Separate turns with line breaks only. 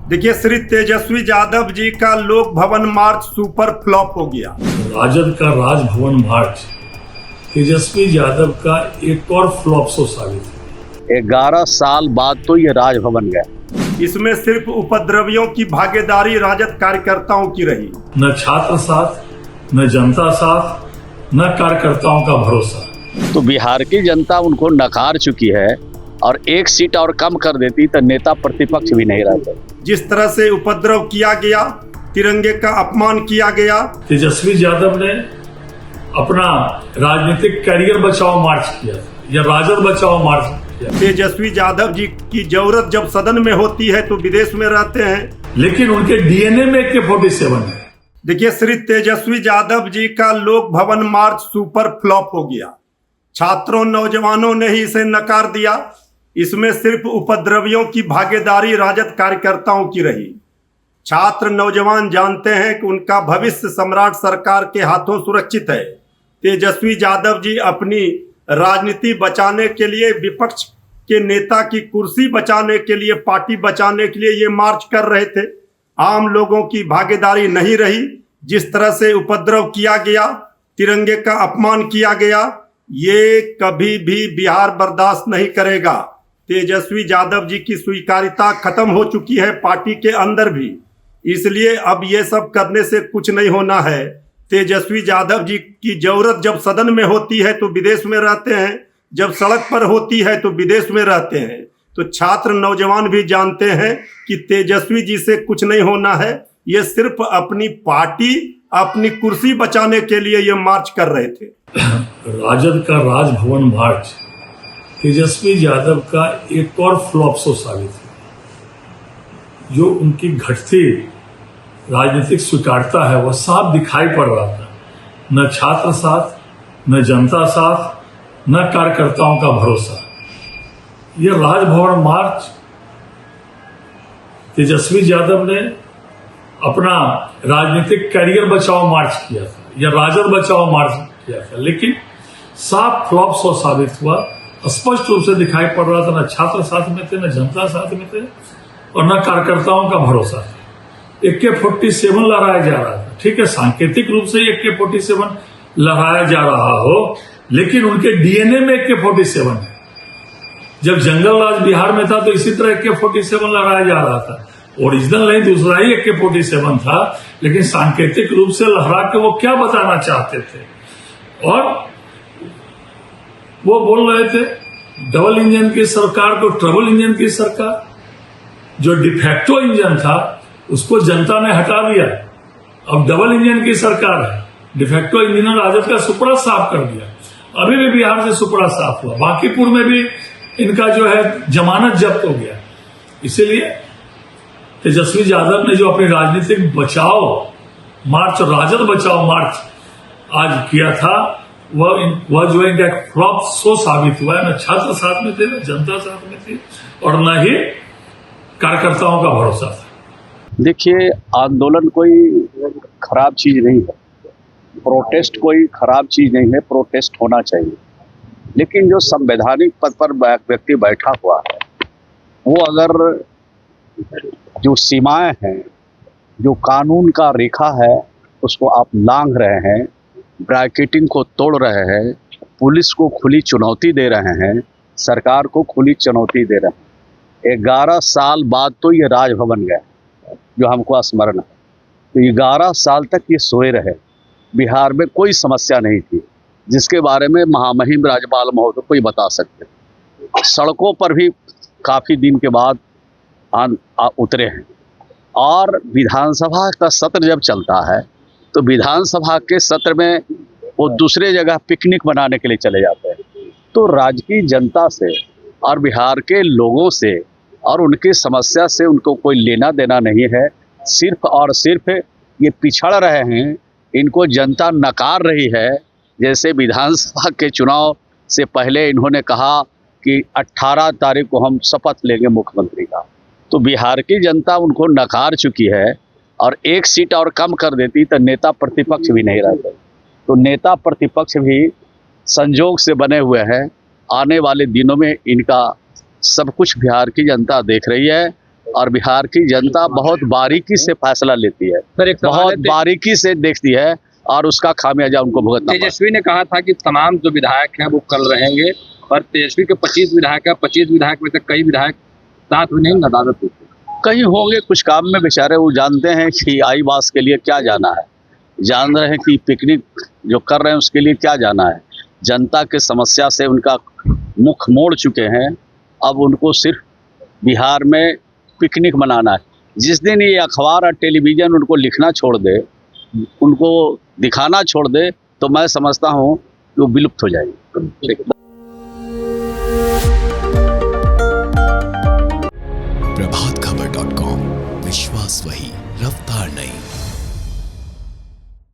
देखिए, श्री तेजस्वी यादव जी का लोक भवन मार्च सुपर फ्लॉप हो गया।
राजद का राजभवन मार्च तेजस्वी यादव का एक और फ्लॉप सो साबित।
11 साल बाद तो ये राजभवन गया।
इसमें सिर्फ उपद्रवियों की भागीदारी राजद कार्यकर्ताओं की रही।
न छात्र साथ, न जनता साथ, न कार्यकर्ताओं का भरोसा।
तो बिहार की जनता उनको नकार चुकी है और एक सीट और कम कर देती तो नेता प्रतिपक्ष भी नहीं रहते।
जिस तरह से उपद्रव किया गया, तिरंगे का अपमान किया गया।
तेजस्वी यादव ने अपना राजनीतिक करियर बचाओ मार्च किया या राजद बचाओ मार्च किया।
तेजस्वी यादव जी की जरूरत जब सदन में होती है तो विदेश में रहते हैं,
लेकिन उनके डीएनए में AK-47 है।
देखिए, श्री तेजस्वी यादव जी का लोक भवन मार्च सुपर फ्लॉप हो गया। छात्रों, नौजवानों ने ही इसे नकार दिया। इसमें सिर्फ उपद्रवियों की भागीदारी राजद कार्यकर्ताओं की रही। छात्र, नौजवान जानते हैं कि उनका भविष्य सम्राट सरकार के हाथों सुरक्षित है। तेजस्वी यादव जी अपनी राजनीति बचाने के लिए, विपक्ष के नेता की कुर्सी बचाने के लिए, पार्टी बचाने के लिए ये मार्च कर रहे थे। आम लोगों की भागीदारी नहीं रही। जिस तरह से उपद्रव किया गया, तिरंगे का अपमान किया गया, ये कभी भी बिहार बर्दाश्त नहीं करेगा। तेजस्वी यादव जी की स्वीकार्यता खत्म हो चुकी है पार्टी के अंदर भी, इसलिए अब ये सब करने से कुछ नहीं होना है। तेजस्वी यादव जी की जरूरत जब सदन में होती है तो विदेश में रहते हैं, जब सड़क पर होती है तो विदेश में रहते हैं। तो छात्र, नौजवान भी जानते हैं कि तेजस्वी जी से कुछ नहीं होना है। ये सिर्फ अपनी पार्टी, अपनी कुर्सी बचाने के लिए ये मार्च कर रहे थे।
राजद का राजभवन मार्च तेजस्वी यादव का एक और फ्लॉप सो साबित है। जो उनकी घटती राजनीतिक स्वीकार्यता है वह साफ दिखाई पड़ रहा था। न छात्र साथ, न जनता साथ, न कार्यकर्ताओं का भरोसा। यह राजभवन मार्च तेजस्वी यादव ने अपना राजनीतिक करियर बचाओ मार्च किया था या राजद बचाओ मार्च किया था, लेकिन साफ फ्लॉप सो साबित हुआ। स्पष्ट रूप से दिखाई पड़ रहा था, न छात्र साथ में थे, न जनता साथ में थे और न कार्यकर्ताओं का भरोसा था। AK-47 लहराया जा रहा था। ठीक है, सांकेतिक रूप से AK-47 लहराया जा रहा हो, लेकिन उनके डीएनए में AK-47 है। जब जंगल राज बिहार में था तो इसी तरह AK-47 लहराया जा रहा था। ओरिजिनल नहीं, दूसरा ही AK-47 था, लेकिन सांकेतिक रूप से लहरा के वो क्या बताना चाहते थे। और वो बोल रहे थे डबल इंजन की सरकार को ट्रबल इंजन की सरकार। जो डिफेक्टो इंजन था उसको जनता ने हटा दिया, अब डबल इंजन की सरकार है। डिफेक्टो इंजन राजद का सुपड़ा साफ कर दिया। अभी भी बिहार से सुपड़ा साफ हुआ, बांकीपुर में भी इनका जो है जमानत जब्त हो गया। इसीलिए तेजस्वी यादव ने जो अपनी राजनीतिक बचाओ मार्च, राजद बचाओ मार्च आज किया था, वह जो है इनका फ्लॉप सो साबित हुआ है। न छात्र साथ में थे, न जनता साथ में थी और न ही कार्यकर्ताओं का भरोसा था।
देखिए, आंदोलन कोई खराब चीज नहीं है, प्रोटेस्ट कोई खराब चीज नहीं है, प्रोटेस्ट होना चाहिए। लेकिन जो संवैधानिक पद पर व्यक्ति बैठा हुआ है, वो अगर जो सीमाएं हैं, जो कानून का रेखा है, उसको आप लांघ रहे हैं, ब्रैकेटिंग को तोड़ रहे हैं, पुलिस को खुली चुनौती दे रहे हैं, सरकार को खुली चुनौती दे रहे हैं। 11 साल बाद तो ये राजभवन गया, जो हमको स्मरण है। तो 11 साल तक ये सोए रहे। बिहार में कोई समस्या नहीं थी जिसके बारे में महामहिम राज्यपाल महोदय को ही बता सकते। सड़कों पर भी काफ़ी दिन के बाद उतरे हैं। और विधानसभा का सत्र जब चलता है तो विधानसभा के सत्र में वो दूसरे जगह पिकनिक मनाने के लिए चले जाते हैं। तो राज्य की जनता से और बिहार के लोगों से और उनकी समस्या से उनको कोई लेना देना नहीं है। सिर्फ और सिर्फ ये पिछड़ रहे हैं, इनको जनता नकार रही है। जैसे विधानसभा के चुनाव से पहले इन्होंने कहा कि 18 तारीख को हम शपथ लेंगे मुख्यमंत्री का, तो बिहार की जनता उनको नकार चुकी है और एक सीट और कम कर देती तो नेता प्रतिपक्ष भी नहीं रहते। तो नेता प्रतिपक्ष भी संजोग से बने हुए हैं। आने वाले दिनों में इनका सब कुछ बिहार की जनता देख रही है और बिहार की जनता बहुत बारीकी से फैसला लेती है,
सर एक सवाल
बहुत
है,
बारीकी से देखती है और उसका खामियाजा उनको भुगतना पड़ता है।
तेजस्वी ने कहा था कि तमाम जो विधायक हैं वो कल रहेंगे, पर तेजस्वी के 25 विधायक है, 25 विधायक में से कई विधायक साथ में नहीं नदारत होते।
कहीं होंगे कुछ काम में, बेचारे वो जानते हैं कि आई बास के लिए क्या जाना है, जान रहे हैं कि पिकनिक जो कर रहे हैं उसके लिए क्या जाना है। जनता के समस्या से उनका मुख मोड़ चुके हैं, अब उनको सिर्फ बिहार में पिकनिक मनाना है। जिस दिन ये अखबार और टेलीविज़न उनको लिखना छोड़ दे, उनको दिखाना छोड़ दे, तो मैं समझता हूँ कि वो विलुप्त हो जाएगी।